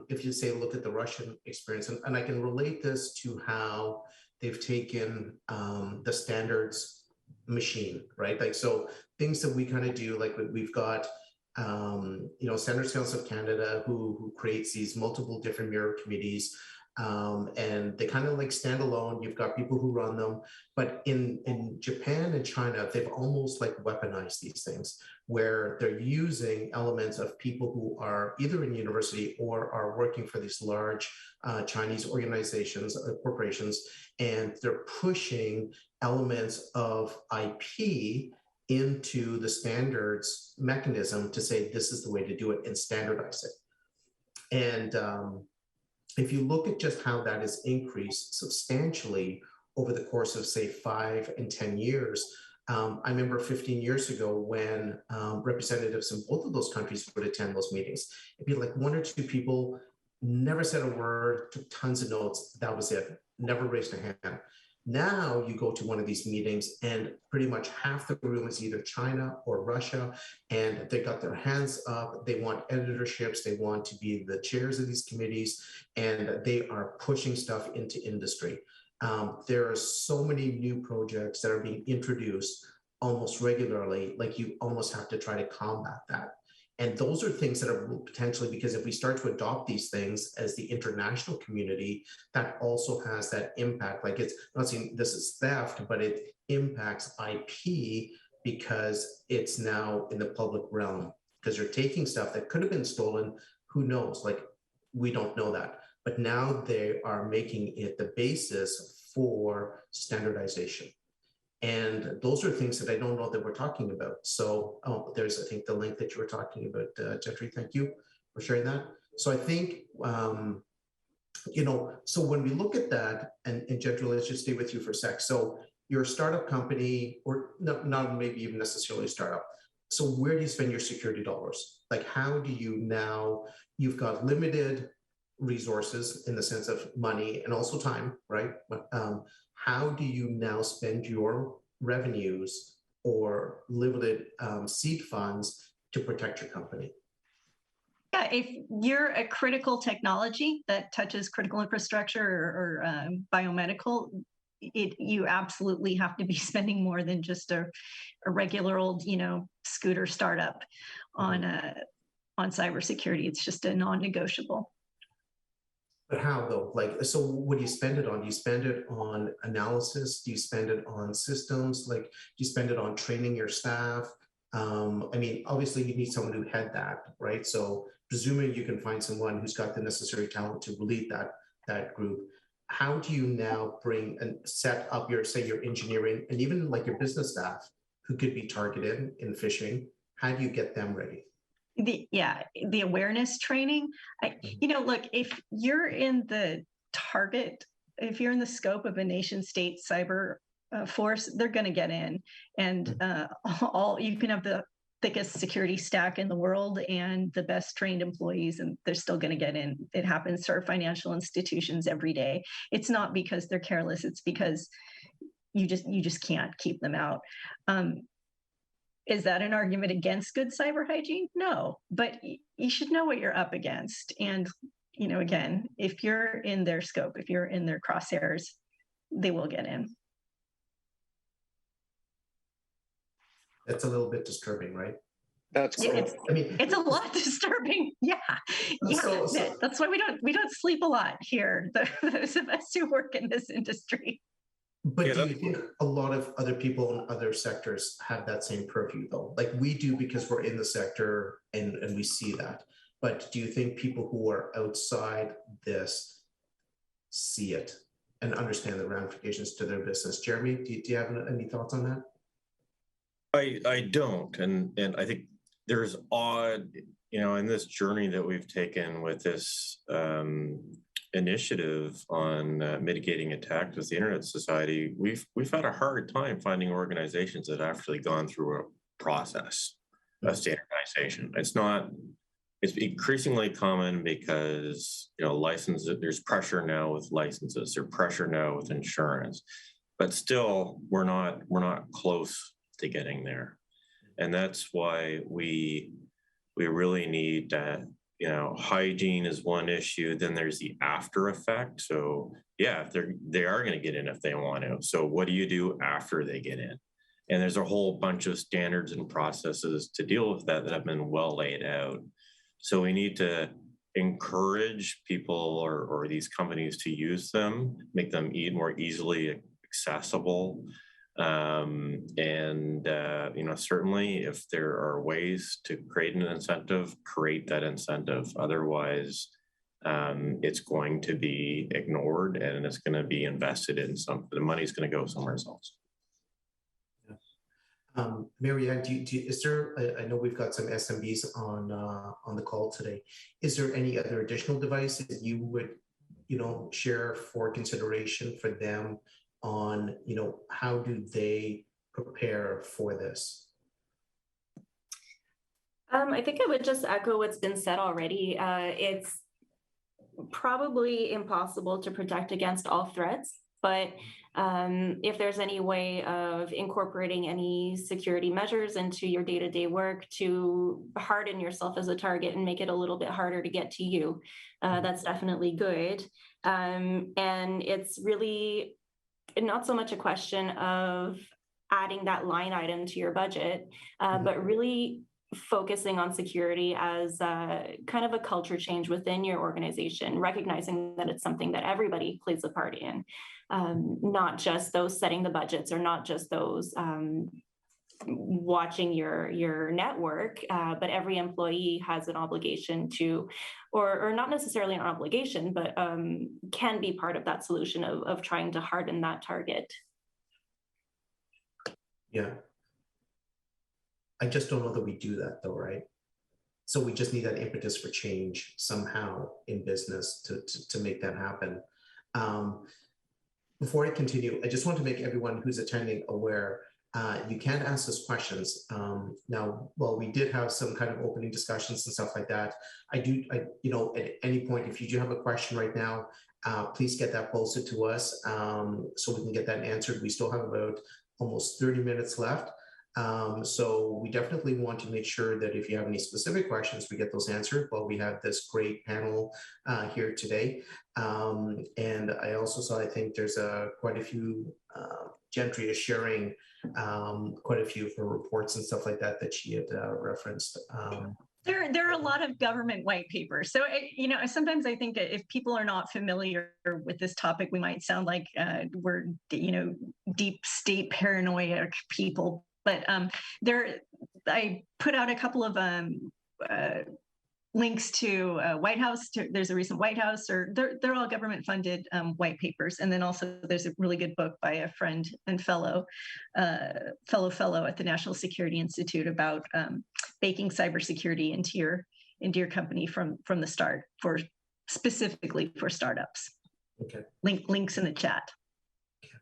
if you say, look at the Russian experience, and I can relate this to how they've taken the standards machine, right? Like, so things that we kind of do, like we've got, Standards Council of Canada, who creates these multiple different mirror committees, and they kind of like stand alone. You've got people who run them, but in Japan and China, they've almost like weaponized these things, where they're using elements of people who are either in university or are working for these large Chinese organizations, corporations, and they're pushing elements of IP into the standards mechanism to say, this is the way to do it, and standardize it. And if you look at just how that has increased substantially over the course of, say, 5 and 10 years, I remember 15 years ago when representatives in both of those countries would attend those meetings. It'd be like 1 or 2 people, never said a word, took tons of notes. That was it. Never raised a hand. Now you go to one of these meetings and pretty much half the room is either China or Russia, and they got their hands up. They want editorships. They want to be the chairs of these committees, and they are pushing stuff into industry. There are so many new projects that are being introduced almost regularly, like you almost have to try to combat that. And those are things that are potentially, because if we start to adopt these things as the international community, that also has that impact. Like, it's I'm not saying this is theft, but it impacts IP because it's now in the public realm, because you're taking stuff that could have been stolen. Who knows? Like, we don't know that. But now they are making it the basis for standardization. And those are things that I don't know that we're talking about. So, there's, I think, the link that you were talking about, Gentry. Thank you for sharing that. So I think, so when we look at that, and Gentry, let's just stay with you for a sec. So you're a startup company, or not maybe even necessarily a startup. So where do you spend your security dollars? Like, how do you now, you've got limited resources in the sense of money and also time, right? How do you now spend your revenues or limited seed funds to protect your company? Yeah, if you're a critical technology that touches critical infrastructure or biomedical, you absolutely have to be spending more than just a regular old, scooter startup on cybersecurity. It's just a non-negotiable. But how though? Like, so what do you spend it on? Do you spend it on analysis? Do you spend it on systems? Like, do you spend it on training your staff? I mean, obviously you need someone who had that, right? So presuming you can find someone who's got the necessary talent to lead that group. How do you now bring and set up your, say, your engineering and even like your business staff who could be targeted in phishing? How do you get them ready? The awareness training. Look, if you're in the target, if you're in the scope of a nation state cyber force, they're going to get in, and you can have the thickest security stack in the world and the best trained employees, and they're still going to get in. It happens to our financial institutions every day. It's not because they're careless. It's because you just can't keep them out. Is that an argument against good cyber hygiene? No, but you should know what you're up against. And, again, if you're in their scope, if you're in their crosshairs, they will get in. That's a little bit disturbing, right? That's cool. It's a lot disturbing. Yeah. So, that's why we don't sleep a lot here, those of us who work in this industry. But do you think a lot of other people in other sectors have that same purview though? Like we do, because we're in the sector and we see that. But do you think people who are outside this see it and understand the ramifications to their business? Jeremy, do you have any thoughts on that? I don't. And I think there's in this journey that we've taken with this initiative on mitigating attacks with the Internet Society, we've had a hard time finding organizations that have actually gone through a process of standardization. It's increasingly common because licenses, there's pressure now with licenses, there's pressure now with insurance, but still we're not close to getting there, and that's why we really need hygiene is one issue. Then there's the after effect. So yeah, they are going to get in if they want to. So what do you do after they get in? And there's a whole bunch of standards and processes to deal with that have been well laid out. So we need to encourage people or these companies to use them, make them more easily accessible. Certainly if there are ways to create an incentive, create that incentive. Otherwise, it's going to be ignored and it's going to be invested in the money's going to go somewhere else. Marianne, is there, I know we've got some SMBs on the call today. Is there any other additional device that you would, share for consideration for them on, how do they prepare for this? I think I would just echo what's been said already. It's probably impossible to protect against all threats, but If there's any way of incorporating any security measures into your day-to-day work to harden yourself as a target and make it a little bit harder to get to you, that's definitely good. And it's really not so much a question of adding that line item to your budget, but really focusing on security as kind of a culture change within your organization, recognizing that it's something that everybody plays a part in, not just those setting the budgets or not just those watching your network, but every employee has an obligation to, or not necessarily an obligation, but can be part of that solution of trying to harden that target. Yeah. I just don't know that we do that though, right? So we just need that impetus for change somehow in business to make that happen. Before I continue, I just want to make everyone who's attending aware, you can ask us questions. Now, while we did have some kind of opening discussions and stuff like that, you know, at any point, if you do have a question right now, please get that posted to us so we can get that answered. We still have about almost 30 minutes left. So we definitely want to make sure that if you have any specific questions, we get those answered while we have this great panel here today. And I also saw, I think there's quite a few, Gentry is sharing quite a few of her reports and stuff like that she had referenced. There are a lot of government white papers. So, you know, sometimes I think if people are not familiar with this topic, we might sound like we're, you know, deep state paranoid people. But I put out a couple of links to White House. There's a recent White House, or they're all government-funded white papers. And then also there's a really good book by a friend and fellow at the National Security Institute about baking cybersecurity into your company from the start, specifically for startups. Okay. Links in the chat. Okay.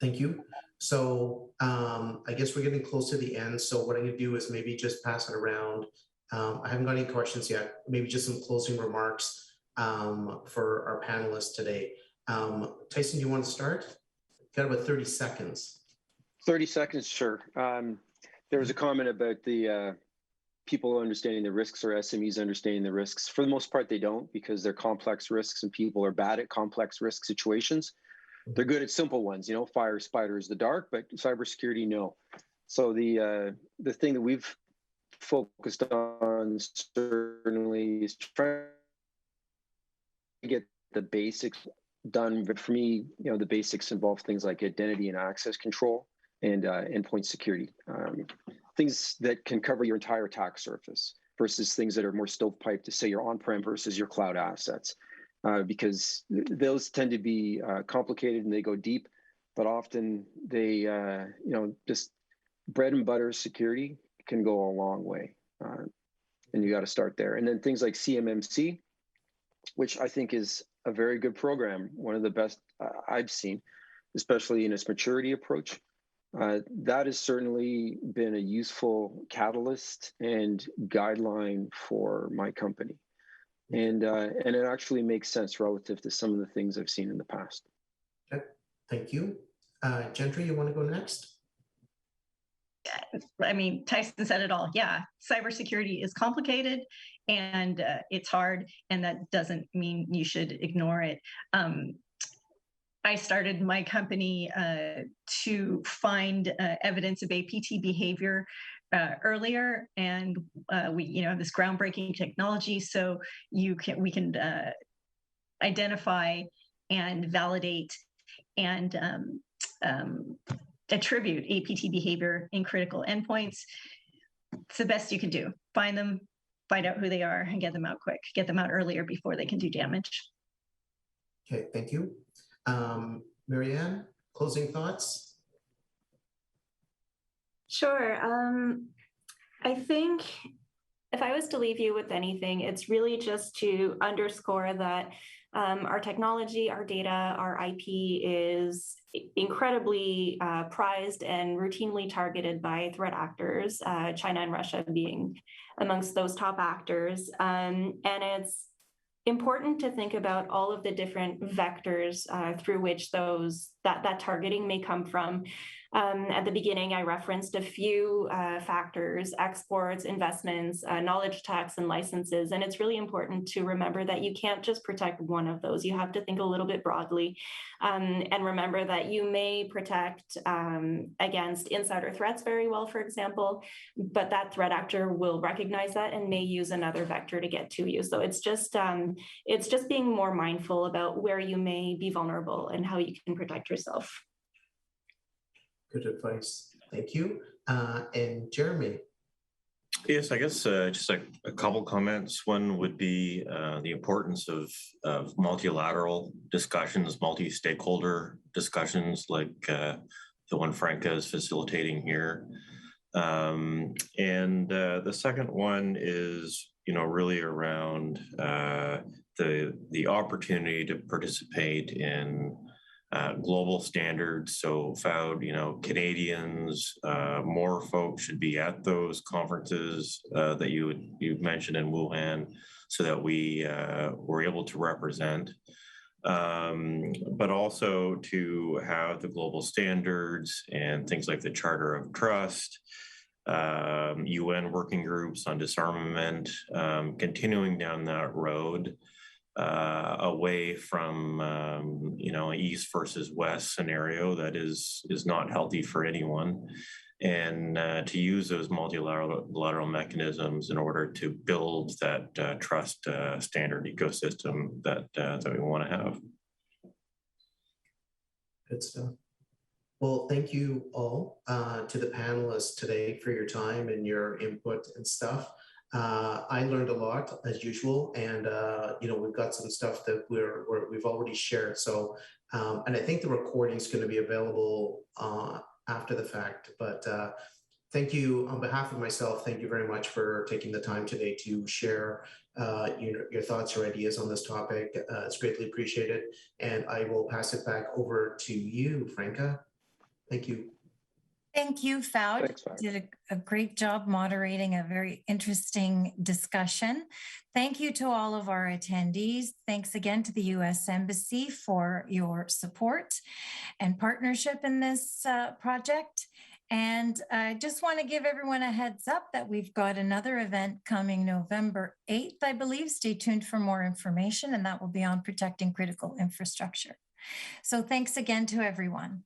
Thank you. So I guess we're getting close to the end. So what I'm going to do is maybe just pass it around. I haven't got any questions yet. Maybe just some closing remarks for our panelists today. Tyson, do you want to start? Got about 30 seconds. 30 seconds, sure. There was a comment about the people understanding the risks or SMEs understanding the risks. For the most part, they don't, because they're complex risks and people are bad at complex risk situations. They're good at simple ones, you know, fire, spiders, the dark, but cybersecurity, no. So the thing that we've focused on certainly is trying to get the basics done. But for me, you know, the basics involve things like identity and access control and endpoint security, things that can cover your entire attack surface versus things that are more stovepipe to say your on-prem versus your cloud assets. Because those tend to be complicated and they go deep, but often they, you know, just bread and butter security can go a long way. And you got to start there. And then things like CMMC, which I think is a very good program, one of the best I've seen, especially in its maturity approach. That has certainly been a useful catalyst and guideline for my company. And it actually makes sense relative to some of the things I've seen in the past. Okay, thank you. Gentry, you want to go next? I mean, Tyson said it all. Yeah, cybersecurity is complicated and it's hard, and that doesn't mean you should ignore it. I started my company to find evidence of APT behavior earlier, and we, you know, this groundbreaking technology, so we can identify and validate and attribute APT behavior in critical endpoints. It's the best you can do. Find them, find out who they are, and get them out quick. Get them out earlier before they can do damage. Okay, thank you. Marianne, closing thoughts? Sure. I think if I was to leave you with anything, it's really just to underscore that our technology, our data, our IP is incredibly prized and routinely targeted by threat actors, China and Russia being amongst those top actors. And it's important to think about all of the different vectors through which those that targeting may come from. At the beginning, I referenced a few factors: exports, investments, knowledge tax, and licenses. And it's really important to remember that you can't just protect one of those. You have to think a little bit broadly, and remember that you may protect against insider threats very well, for example, but that threat actor will recognize that and may use another vector to get to you. So it's just being more mindful about where you may be vulnerable and how you can protect yourself. Good advice. Thank you. And Jeremy. Yes, I guess just a couple comments. One would be the importance of multilateral discussions, multi-stakeholder discussions like the one Franca is facilitating here. And the second one is, really around the opportunity to participate in global standards. So found, Canadians, more folks should be at those conferences that you mentioned in Wuhan, so that we were able to represent, but also to have the global standards and things like the Charter of Trust, UN working groups on disarmament, continuing down that road. Away from an East versus West scenario that is not healthy for anyone, and to use those multilateral mechanisms in order to build that trust standard ecosystem that we want to have. Good stuff. Well, thank you all to the panelists today for your time and your input and stuff. I learned a lot as usual, and we've got some stuff that we've already shared. So, and I think the recording is going to be available after the fact. But thank you on behalf of myself. Thank you very much for taking the time today to share your thoughts or ideas on this topic. It's greatly appreciated, and I will pass it back over to you, Franca. Thank you. Thank you, Fowd. Thanks, Fowd. You did a great job moderating a very interesting discussion. Thank you to all of our attendees. Thanks again to the U.S. Embassy for your support and partnership in this project. And I just want to give everyone a heads up that we've got another event coming November 8th, I believe. Stay tuned for more information, and that will be on protecting critical infrastructure. So thanks again to everyone.